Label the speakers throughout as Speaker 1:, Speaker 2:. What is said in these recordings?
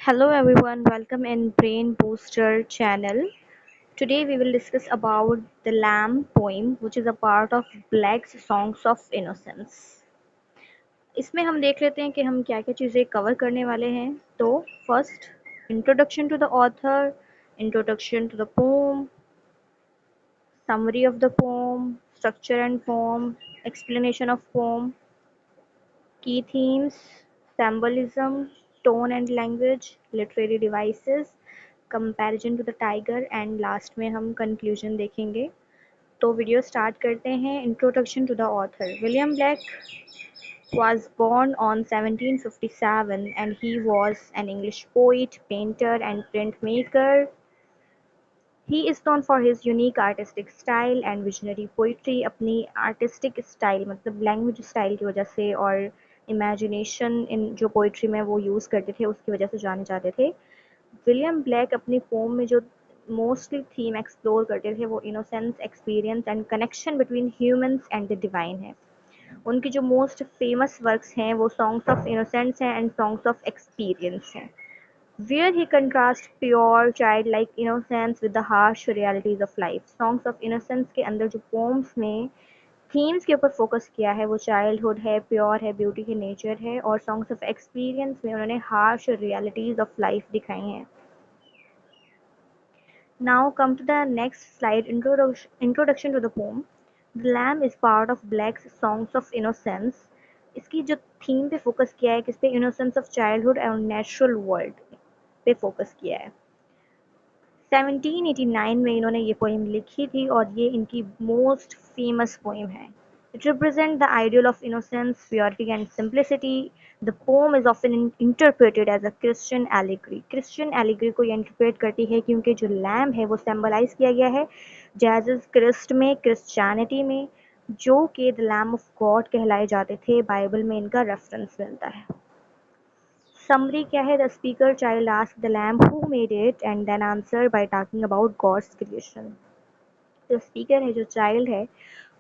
Speaker 1: Hello everyone, welcome in Brain Booster channel. Today we will discuss about the Lamb poem which is a part of Black's Songs of Innocence. इसमें हम देख लेते हैं कि हम क्या-क्या चीज़ें कवर करने वाले हैं. तो first introduction to the author, introduction to the poem, summary of the poem, structure and form, explanation of poem, key themes, symbolism, tone and language, literary devices, comparison to the tiger and last में हम conclusion देखेंगे. तो video start करते हैं. Introduction to the author. William Blake was born on 1757 and he was an English poet, painter and printmaker. He is known for his unique artistic style and visionary poetry. अपनी artistic style मतलब language style की वजह से और imagination in जो poetry में वो use करते थे उसकी वजह से जाने जाते थे. विलियम ब्लैक अपनी पोम में जो मोस्टली थीम एक्सप्लोर करते थे वो innocence, experience and connection between humans and the divine है. उनकी जो मोस्ट फेमस वर्क्स हैं वो सॉन्ग्स ऑफ इनोसेंस हैं एंड सॉन्ग्स ऑफ एक्सपीरियंस हैं. Where he contrasts pure childlike innocence with the harsh realities of life. Songs of Innocence के अंदर जो पोम्स में थीम्स के ऊपर फोकस किया है वो चाइल्डहुड है, प्योर है, ब्यूटी है, नेचर है. और सॉन्ग्स ऑफ एक्सपीरियंस में उन्होंने हार्श रियलिटीज ऑफ लाइफ दिखाई हैं. Now come to the next slide. Introduction to the poem. The Lamb is part of Black's Songs of Innocence. इसकी जो थीम पे फोकस किया है किस पे, innocence of childhood and natural world पे फोकस किया है. 1789 में इन्होंने ये पोएम लिखी थी और ये इनकी मोस्ट फेमस पोएम है. It represents the ideal of innocence, purity and simplicity. The poem is often interpreted as a Christian allegory. Christian allegory को ये इंटरप्रेट करती है क्योंकि जो लैम्ब है वो सिंबलाइज किया गया है जेजस क्रिस्ट में, क्रिश्चियनिटी में, जो कि द लैम्ब ऑफ गॉड कहलाए जाते थे. बाइबल में इनका रेफरेंस मिलता है. समरी क्या है? The speaker child ask the lamb who made it and then answer by talking about God's creation. जो स्पीकर है, जो चाइल्ड है,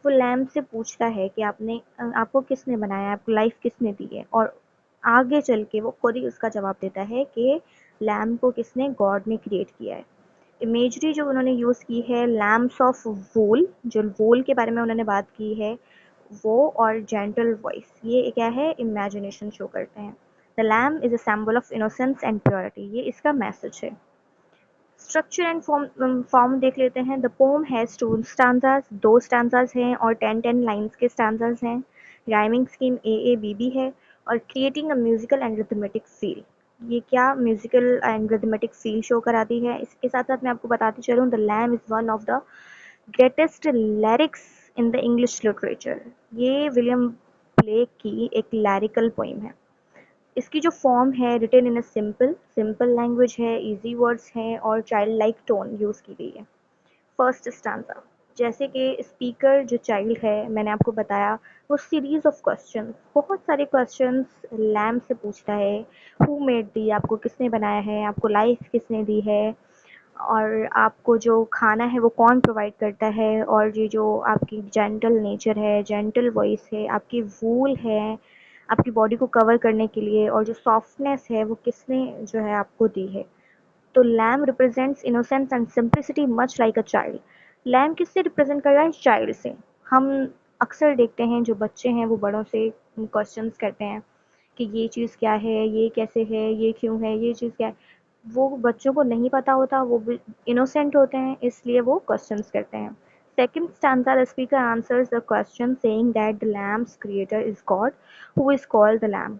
Speaker 1: वो लैम्ब से पूछता है कि आपको किसने बनाया, आपको लाइफ किसने दी है, और आगे चल के वो खुद ही उसका जवाब देता है कि लैम्ब को किसने, गॉड ने क्रिएट किया है. इमेजरी जो उन्होंने यूज़ की है, लैम्प्स ऑफ वूल, जो वूल के बारे में उन्होंने बात की है वो, और जेंटल वॉइस, ये क्या है, इमेजिनेशन शो करते हैं. The lamb is a symbol of innocence and purity, ये इसका मैसेज है. स्ट्रक्चर एंड फॉर्म देख लेते हैं. The poem has two stanzas, दो स्टांजास हैं और 10 लाइन्स के स्टांजास हैं. Rhyming scheme A A B B है और creating a musical and rhythmic feel. ये क्या musical and rhythmic feel show कराती है. इसके साथ साथ मैं आपको बताती चलूँ, the lamb is one of the greatest lyrics in the English literature. ये विलियम ब्लेक की एक लैरिकल पोइम है. इसकी जो फॉर्म है, written in a simple simple language है, इजी वर्ड्स हैं और चाइल्ड लाइक टोन यूज़ की गई है. फर्स्ट स्टांजा, जैसे कि स्पीकर जो चाइल्ड है, मैंने आपको बताया, वो सीरीज ऑफ क्वेश्चन, बहुत सारे क्वेश्चंस लैम्ब से पूछता है. हु मेड दी, आपको किसने बनाया है, आपको लाइफ किसने दी है, और आपको जो खाना है वो कौन प्रोवाइड करता है, और ये जो आपकी जेंटल नेचर है, जेंटल वॉइस है, आपकी वूल है आपकी बॉडी को कवर करने के लिए, और जो सॉफ्टनेस है वो किसने जो है आपको दी है. तो lamb represents innocence and simplicity much like a child. Lamb किससे रिप्रेजेंट कर रहा है? चाइल्ड से. हम अक्सर देखते हैं जो बच्चे हैं वो बड़ों से क्वेश्चंस करते हैं कि ये चीज़ क्या है, ये कैसे है, ये क्यों है, ये चीज़ क्या है. वो बच्चों को नहीं पता होता, वो इनोसेंट होते हैं, इसलिए वो क्वेश्चंस करते हैं. Second stanza, the speaker answers the question saying that the lamb's creator is God, who is called the lamb.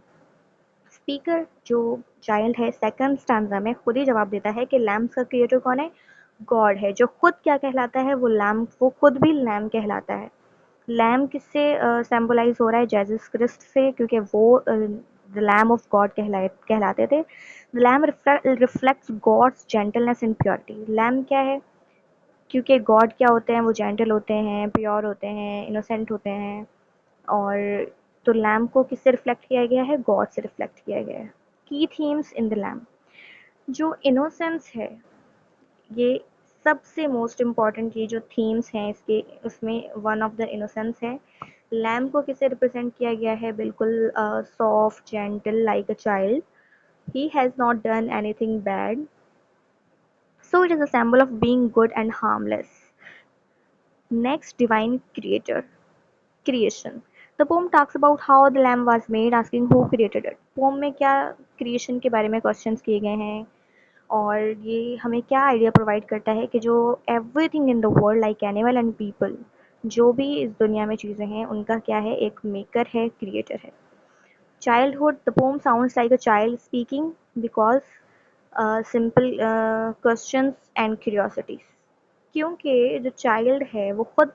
Speaker 1: Speaker जो चाइल्ड है, सेकंड स्टैंजा में खुद ही जवाब देता है कि लैम्ब का क्रिएटर कौन है? गॉड है. जो खुद क्या कहलाता है? वो लैम्ब, वो खुद भी लैम्ब कहलाता है. लैम्ब किससे सिंबलाइज हो रहा है? जेसस क्रिस्ट से, क्योंकि वो द लैम्ब ऑफ गॉड कहलाते थे. The lamb reflects God's gentleness and purity. Lamb क्या है? क्योंकि गॉड क्या होते हैं? वो जेंटल होते हैं, प्योर होते हैं, इनोसेंट होते हैं. और तो लैम्ब को किससे रिफ्लेक्ट किया गया है? गॉड से रिफ्लेक्ट किया गया है. की थीम्स इन द लैम्ब, जो इनोसेंस है, ये सबसे मोस्ट इम्पॉर्टेंट, ये जो थीम्स हैं इसके, उसमें वन ऑफ द इनोसेंस है. लैम्ब को किससे रिप्रेजेंट किया गया है? बिल्कुल soft, gentle, like a child. He has not done anything bad, so it is a symbol of being good and harmless. Next, divine creator. Creation. The poem talks about how the lamb was made, asking who created it. Poem में क्या creation के बारे में questions किए गए हैं और ये हमें क्या आइडिया प्रोवाइड करता है कि जो everything in the world like animal and people, जो भी इस दुनिया में चीज़ें हैं उनका क्या है, एक मेकर है, क्रिएटर है. Childhood, the poem sounds like a child speaking because simple questions and curiosities. क्योंकि जो चाइल्ड है वो खुद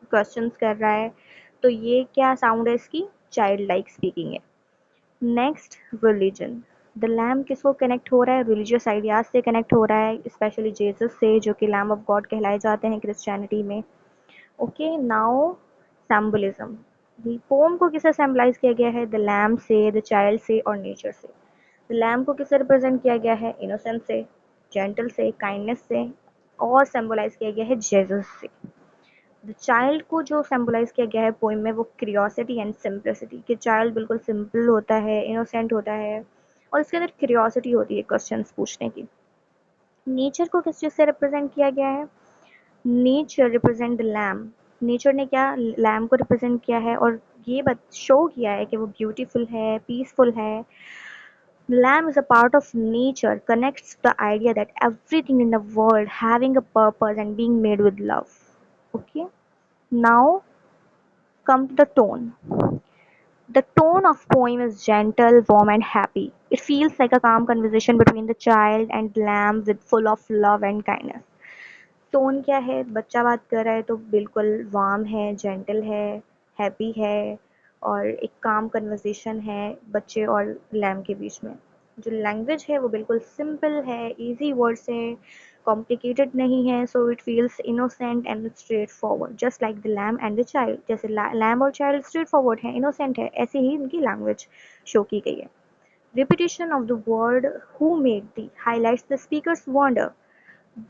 Speaker 1: क्वेश्चंस कर रहा है, तो ये क्या साउंड है इसकी, चाइल्ड लाइक स्पीकिंग है. Next, religion. द लैम किसको कनेक्ट हो रहा है, रिलीजियस आइडियाज से कनेक्ट हो रहा है, स्पेशली जेसस से, जो कि लैम ऑफ गॉड कहलाए जाते हैं क्रिश्चियनिटी में. Okay, now सैम्बलिज्म. पोम को किससे सिंबलाइज किया गया है, द लैम से, द चाइल्ड से और नेचर से. द लैम को किससे रिप्रेजेंट किया गया है, इनोसेंस से, जेंटल से, काइंडनेस से, और सिंबलाइज किया गया है जेसस से. द चाइल्ड को जो सिंबलाइज किया गया है पोइम में वो क्यूरियोसिटी एंड सिंप्लिसिटी, कि चाइल्ड बिल्कुल सिंपल होता है, इनोसेंट होता है और इसके अंदर क्यूरियोसिटी होती है क्वेश्चंस पूछने की. नेचर को किस चीज़ से रिप्रेजेंट किया गया है, nature represent the lamb. Nature ने क्या लैम को रिप्रेजेंट किया है और ये शो किया है कि वो ब्यूटीफुल है, पीसफुल है. Lamb is a part of nature, connects the idea that everything in the world having a purpose and being made with love. Okay, now come to the tone. The tone of poem is gentle, warm and happy. It feels like a calm conversation between the child and lamb with full of love and kindness. Tone क्या है, बच्चा बात कर रहा है तो बिल्कुल warm है, जेंटल है, हैप्पी है और एक काम कन्वर्सेशन है बच्चे और लैम के बीच में. जो लैंग्वेज है वो बिल्कुल सिंपल है, इजी वर्ड्स है, कॉम्प्लिकेटेड नहीं है, so it feels innocent and straightforward just like the lamb and the child. जैसे लैम और चाइल्ड स्ट्रेट फॉरवर्ड है, इनोसेंट है, ऐसे ही इनकी लैंग्वेज शो की गई है. Repetition of the word who made thee highlights the speaker's wonder.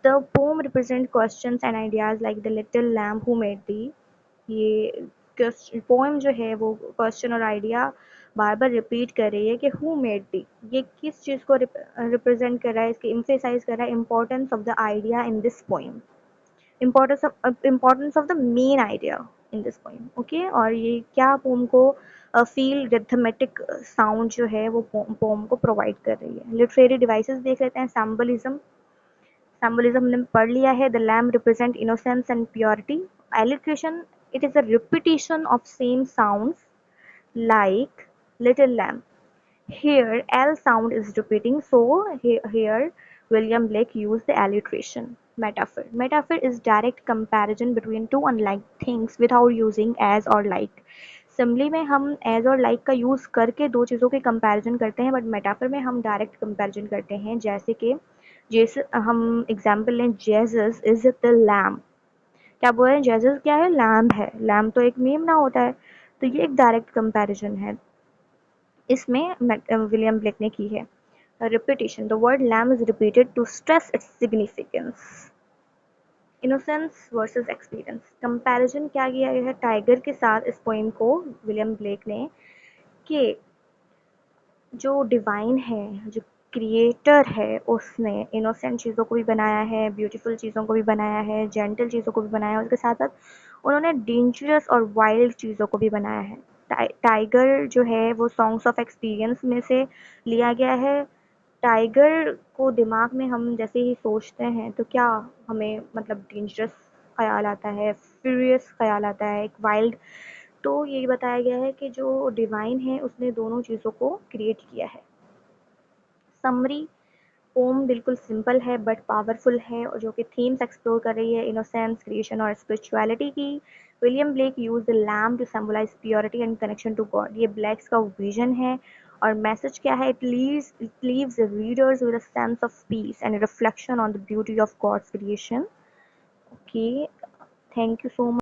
Speaker 1: The poem represents questions and ideas like the little lamb who made thee. ये poem जो है वो क्वेश्चन और आइडिया बार बार रिपीट कर रही है कि हु मेड दी, ये किस चीज़ को रिप्रेजेंट कर रहा है, इसकी एम्फेसाइज कर रहा है importance of the idea in this poem, importance of the main idea in this poem. Okay, और ये क्या पोम को फील रिथमेटिक साउंड जो है वो पोम को प्रोवाइड कर रही है. लिटरेरी डिवाइसेस देख लेते हैं. सैम्बलिज्म. Symbolism हमने पढ़ लिया है. The lamb represent innocence and purity. Alliteration, it is a repetition of same sounds like little lamb. Here L sound is repeating, so here William Blake used the alliteration. Metaphor. Metaphor is direct comparison between two unlike things without using as or like. Simply में हम as और like का use करके दो चीज़ों के comparison करते हैं, बट मेटाफर में हम डायरेक्ट कंपैरिजन करते हैं. जैसे कि जैसे हम एग्जाम्पल लें, जेसस इज द लैम. क्या बोल रहे हैं, जेसस क्या है, लैम है. लैम तो एक मीम ना होता है, तो ये एक डायरेक्ट कंपैरिजन है, इसमें विलियम ब्लेक ने की है. Repetition. The word lamb is repeated to stress its significance. Innocence versus experience. Comparison क्या किया गया है टाइगर के साथ इस पोइम को विलियम ब्लेक ने, कि जो डिवाइन है, जो क्रिएटर है, उसने इनोसेंट चीज़ों को भी बनाया है, ब्यूटीफुल चीज़ों को भी बनाया है, जेंटल चीज़ों को भी बनाया है, उसके साथ साथ उन्होंने डेंजरस और वाइल्ड चीज़ों को भी बनाया है. टाइगर जो है वो सॉन्ग्स ऑफ एक्सपीरियंस में से लिया गया है. टाइगर को दिमाग में हम जैसे ही सोचते हैं तो क्या हमें मतलब डेंजरस ख्याल आता है, फ्यूरियस ख्याल आता है, एक वाइल्ड. तो ये बताया गया है कि जो डिवाइन है उसने दोनों चीज़ों को क्रिएट किया है. समरी. पोम बिल्कुल सिंपल है बट पावरफुल है, और जो कि थीम्स एक्सप्लोर कर रही है, इनोसेंस, क्रिएशन और स्पिरिचुअलिटी की. William Blake use the lamb to symbolize purity and connection to God. ये ब्लैक्स का विजन है और मैसेज क्या है, it leaves the readers with a sense of peace and reflection on the beauty of God's creation. Okay, thank you so much.